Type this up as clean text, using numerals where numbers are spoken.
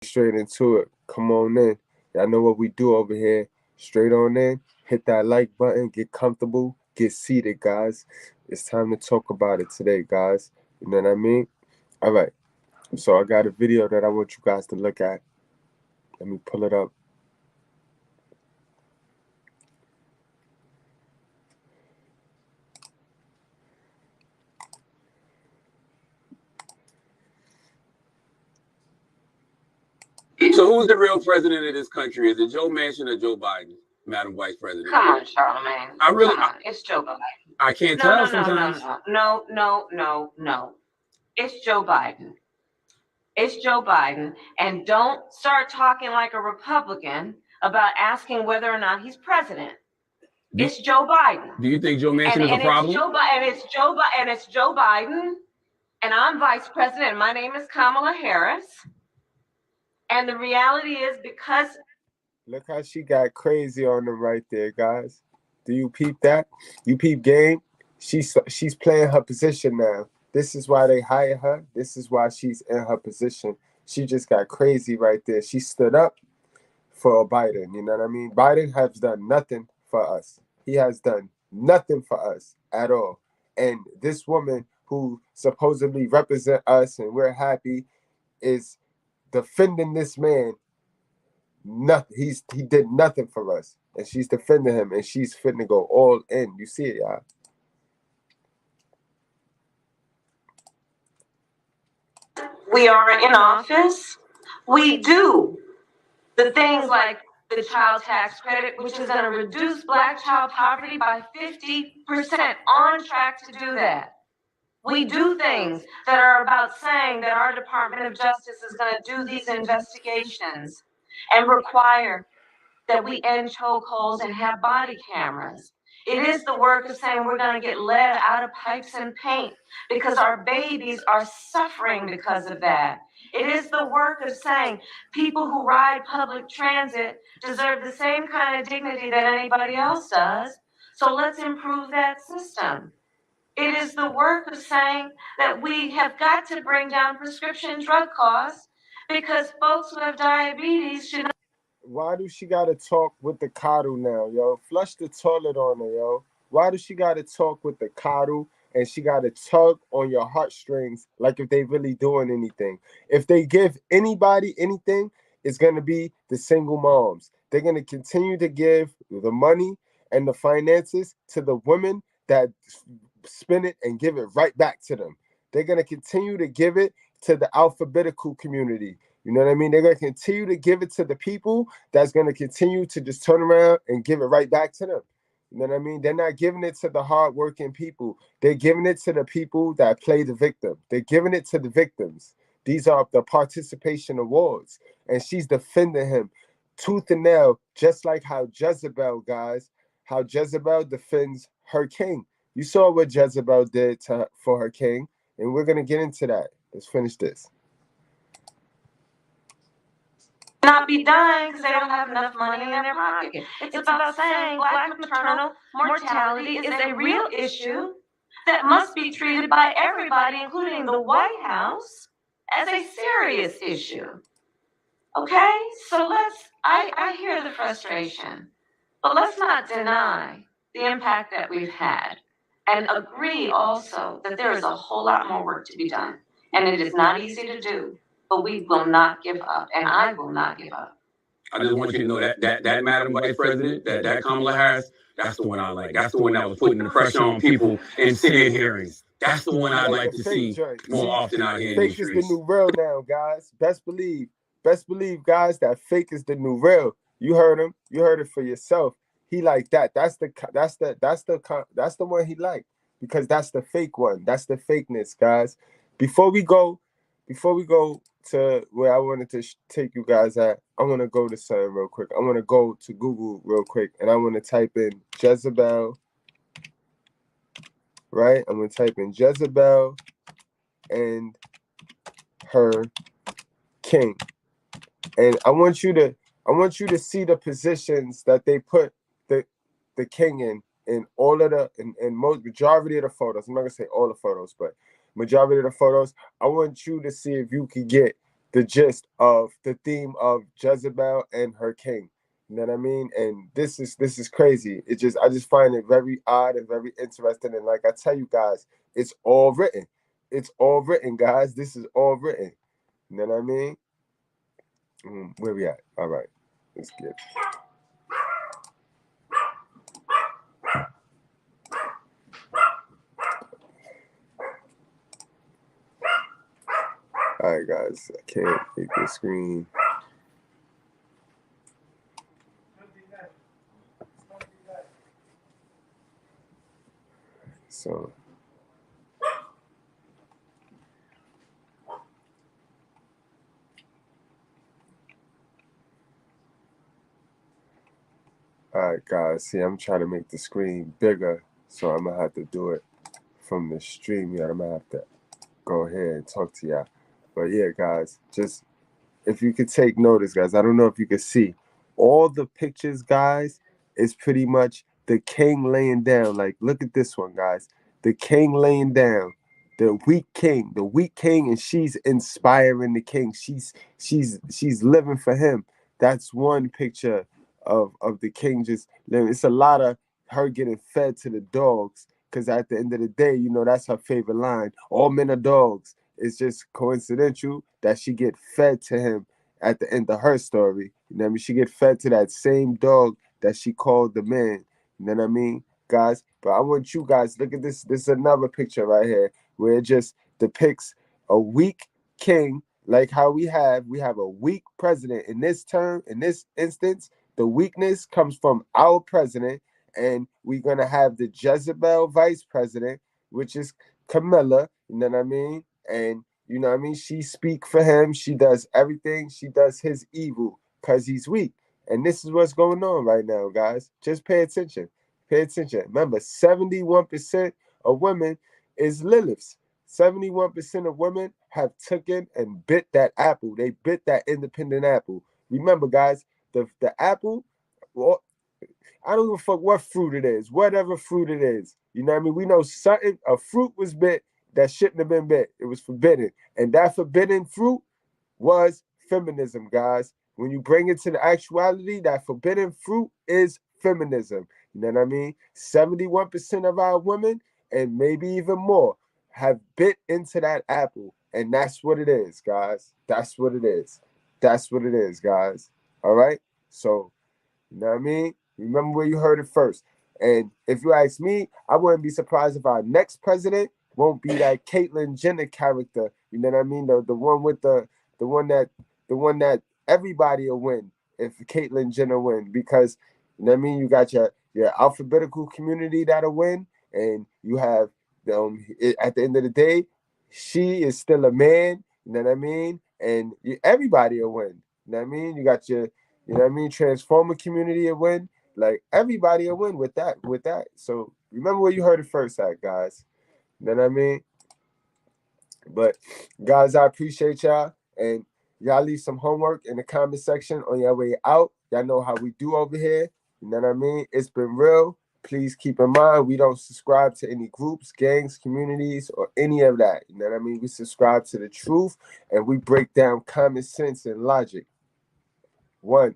straight into it. Come on in. Y'all know what we do over here. Straight on in. Hit that like button. Get comfortable. Get seated, guys. It's time to talk about it today, guys. You know what I mean? All right. So I got a video that I want you guys to look at. Let me pull it up. So who's the real president of this country? Is it Joe Manchin or Joe Biden, Madam Vice President? Come on, Charlamagne. It's Joe Biden. I can't tell sometimes. No. It's Joe Biden. It's Joe Biden. And don't start talking like a Republican about asking whether or not he's president. It's Joe Biden. Do you think Joe Manchin is a problem? It's Joe Biden. And I'm vice president. My name is Kamala Harris. And the reality is because... Look how she got crazy on them right there, guys. Do you peep that? You peep game? She's playing her position now. This is why they hire her. This is why she's in her position. She just got crazy right there. She stood up for Biden. You know what I mean? Biden has done nothing for us. He has done nothing for us at all. And this woman who supposedly represents us and we're happy is defending this man. Nothing. He did nothing for us. And she's defending him and she's finna go all in. You see it, y'all. We are in office. We do the things like the child tax credit, which is going to reduce Black child poverty by 50%, on track to do that. We do things that are about saying that our Department of Justice is going to do these investigations and require that we end chokeholds and have body cameras. It is the work of saying we're going to get lead out of pipes and paint because our babies are suffering because of that. It is the work of saying people who ride public transit deserve the same kind of dignity that anybody else does. So let's improve that system. It is the work of saying that we have got to bring down prescription drug costs because folks who have diabetes should not. Why do she gotta talk with the coddle now, yo? Flush the toilet on her, yo. Why do she gotta talk with the coddle and she gotta tug on your heartstrings like if they really doing anything? If they give anybody anything, it's gonna be the single moms. They're gonna continue to give the money and the finances to the women that spend it and give it right back to them. They're gonna continue to give it to the alphabetical community. You know what I mean? They're going to continue to give it to the people that's going to continue to just turn around and give it right back to them. You know what I mean? They're not giving it to the hardworking people. They're giving it to the people that play the victim. They're giving it to the victims. These are the participation awards. And she's defending him tooth and nail, just like how Jezebel, guys, how Jezebel defends her king. You saw what Jezebel did for her king, and we're going to get into that. Let's finish this. Not be dying because they don't have enough money in their pocket. It's about saying Black maternal mortality is a real issue that must be treated by everybody, including the White House, as a serious issue. Okay? So I hear the frustration, but let's not deny the impact that we've had and agree also that there is a whole lot more work to be done. And it is not easy to do. But we will not give up, and I will not give up. I just want you to know that Madam Vice President, that Kamala Harris, that's the one I like. That's the one that was putting the pressure on people in Senate hearings. That's the one I'd like to see more often out here in the streets. Fake is the new real now, guys. Best believe, guys, that fake is the new real. You heard him. You heard it for yourself. He like that. That's the one he liked because that's the fake one. That's the fakeness, guys. Before we go to where I wanted to take you guys at, I want to go to something real quick. I want to go to Google real quick, and I want to type in Jezebel, right? I'm going to type in Jezebel and her king. And I want you to see the positions that they put the king in all of majority of the photos. I'm not going to say all the photos, but majority of the photos. I want you to see if you can get the gist of the theme of Jezebel and her king. You know what I mean? And this is crazy. I just find it very odd and very interesting. And like I tell you guys, it's all written. It's all written, guys. This is all written. You know what I mean? Where we at? All right. Let's get. All right, guys. I can't make the screen. So. All right, guys. See, I'm trying to make the screen bigger, so I'm gonna have to do it from the stream. Yeah, I'm gonna have to go ahead and talk to y'all. But yeah, guys, just if you could take notice, guys. I don't know if you could see all the pictures, guys. Is pretty much the king laying down. Like, look at this one, guys. The king laying down. The weak king, and she's inspiring the king. She's living for him. That's one picture of the king just living. It's a lot of her getting fed to the dogs, because at the end of the day, you know, that's her favorite line. All men are dogs. It's just coincidental that she get fed to him at the end of her story. You know what I mean? She get fed to that same dog that she called the man. You know what I mean, guys? But I want you guys, look at this. This is another picture right here where it just depicts a weak king, like how we have a weak president. In this term, in this instance, the weakness comes from our president, and we're gonna have the Jezebel vice president, which is Kamala. You know what I mean? And you know what I mean? She speak for him. She does everything. She does his evil because he's weak. And this is what's going on right now, guys. Just pay attention. Pay attention. Remember, 71% of women is Liliths. 71% of women have taken and bit that apple. They bit that independent apple. Remember, guys, the apple, well, I don't give a fuck what fruit it is, whatever fruit it is. You know what I mean? We know something, a fruit was bit that shouldn't have been bit. It was forbidden. And that forbidden fruit was feminism, guys. When you bring it to the actuality, that forbidden fruit is feminism. You know what I mean? 71% of our women, and maybe even more, have bit into that apple. And that's what it is, guys. That's what it is. That's what it is, guys. All right? So, you know what I mean? Remember where you heard it first. And if you ask me, I wouldn't be surprised if our next president won't be that Caitlyn Jenner character. You know what I mean? The one with the one that everybody will win if Caitlyn Jenner win, because you know what I mean. You got your alphabetical community that'll win, and you have at the end of the day, she is still a man. You know what I mean? And everybody will win. You know what I mean? You got your Transformer community will win. Like, everybody will win with that. So remember where you heard it first at, guys. You know what I mean? But guys, I appreciate y'all, and y'all leave some homework in the comment section on your way out. Y'all know how we do over here. You know what I mean? It's been real. Please keep in mind, we don't subscribe to any groups, gangs, communities, or any of that. You know what I mean? We subscribe to the truth, and we break down common sense and logic. One.